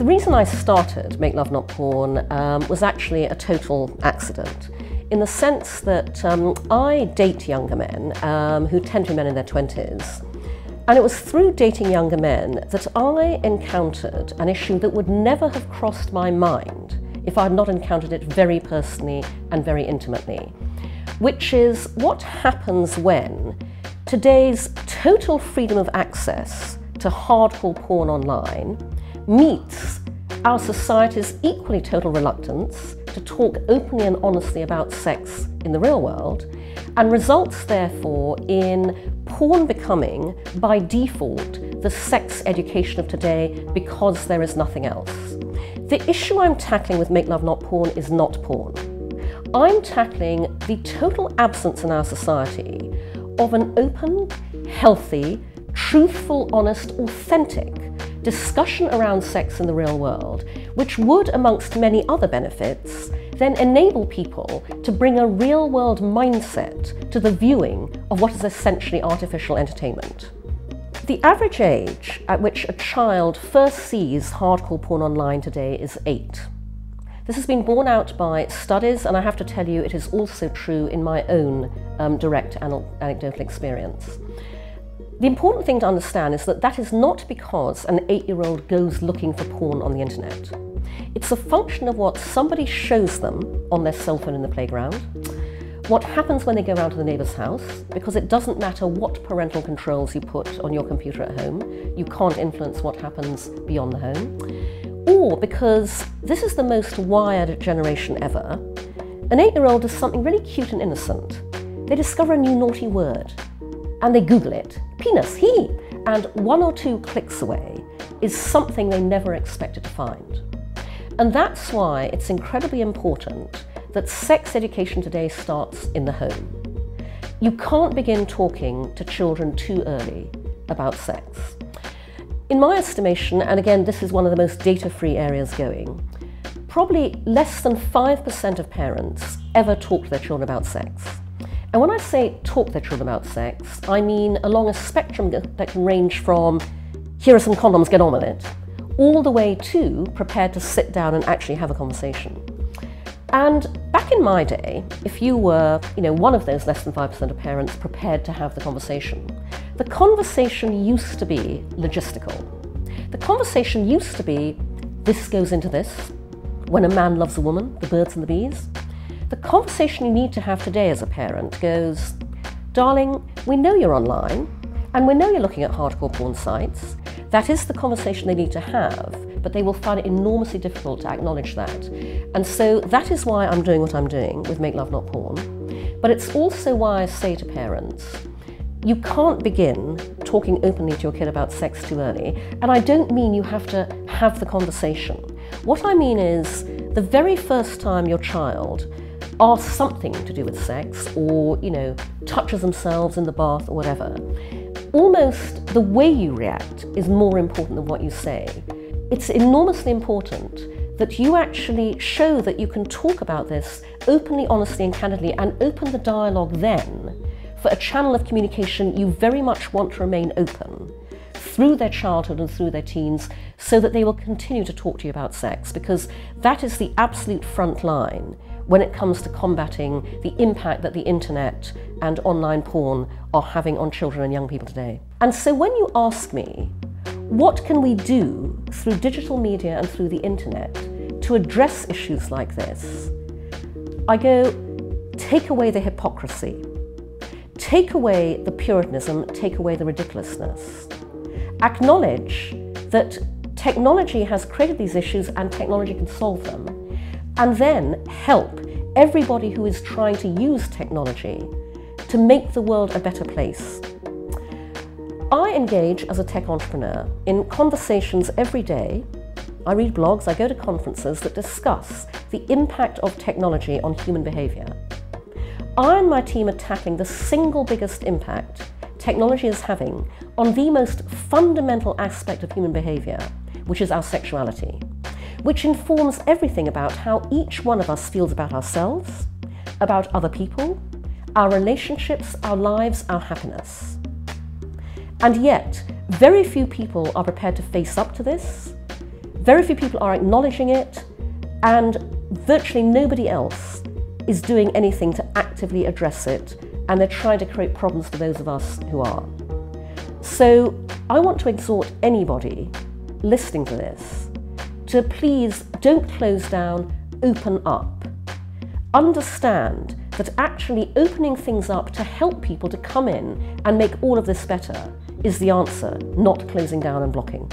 reason I started Make Love Not Porn was actually a total accident, in the sense that I date younger men who tend to be men in their 20s. And it was through dating younger men that I encountered an issue that would never have crossed my mind if I had not encountered it very personally and very intimately, which is what happens when today's total freedom of access to hardcore porn online meets our society's equally total reluctance to talk openly and honestly about sex in the real world, and results therefore in porn becoming, by default, the sex education of today because there is nothing else. The issue I'm tackling with Make Love Not Porn is not porn. I'm tackling the total absence in our society of an open, healthy, truthful, honest, authentic discussion around sex in the real world, which would, amongst many other benefits, then enable people to bring a real-world mindset to the viewing of what is essentially artificial entertainment. The average age at which a child first sees hardcore porn online today is 8. This has been borne out by studies, and I have to tell you it is also true in my own direct anecdotal experience. The important thing to understand is that that is not because an 8-year-old goes looking for porn on the internet. It's a function of what somebody shows them on their cell phone in the playground, what happens when they go around to the neighbour's house, because it doesn't matter what parental controls you put on your computer at home, you can't influence what happens beyond the home, or because this is the most wired generation ever. An 8-year-old does something really cute and innocent. They discover a new naughty word, and they Google it, penis, he, and 1 or 2 clicks away is something they never expected to find. And that's why it's incredibly important that sex education today starts in the home. You can't begin talking to children too early about sex. In my estimation, and again, this is one of the most data-free areas going, probably less than 5% of parents ever talk to their children about sex. And when I say talk to their children about sex, I mean along a spectrum that can range from, here are some condoms, get on with it, all the way to prepared to sit down and actually have a conversation. And back in my day, if you were, one of those less than 5% of parents prepared to have the conversation used to be logistical. The conversation used to be, this goes into this, when a man loves a woman, the birds and the bees. The conversation you need to have today as a parent goes, darling, we know you're online, and we know you're looking at hardcore porn sites. That is the conversation they need to have, but they will find it enormously difficult to acknowledge that. And so that is why I'm doing what I'm doing with Make Love Not Porn. But it's also why I say to parents, you can't begin talking openly to your kid about sex too early. And I don't mean you have to have the conversation. What I mean is, the very first time your child asks something to do with sex, or, touches themselves in the bath or whatever, almost the way you react is more important than what you say. It's enormously important that you actually show that you can talk about this openly, honestly, and candidly, and open the dialogue then for a channel of communication you very much want to remain open through their childhood and through their teens, so that they will continue to talk to you about sex, because that is the absolute front line when it comes to combating the impact that the internet and online porn are having on children and young people today. And so when you ask me, what can we do through digital media and through the internet to address issues like this? I go, take away the hypocrisy, take away the puritanism, take away the ridiculousness. Acknowledge that technology has created these issues and technology can solve them, and then help everybody who is trying to use technology to make the world a better place. I engage as a tech entrepreneur in conversations every day. I read blogs, I go to conferences that discuss the impact of technology on human behavior. I and my team are tackling the single biggest impact technology is having on the most fundamental aspect of human behavior, which is our sexuality, which informs everything about how each one of us feels about ourselves, about other people, our relationships, our lives, our happiness. And yet, very few people are prepared to face up to this. Very few people are acknowledging it, and virtually nobody else is doing anything to actively address it, and they're trying to create problems for those of us who are. So I want to exhort anybody listening to this to please don't close down, open up. Understand that actually opening things up to help people to come in and make all of this better is the answer, not closing down and blocking.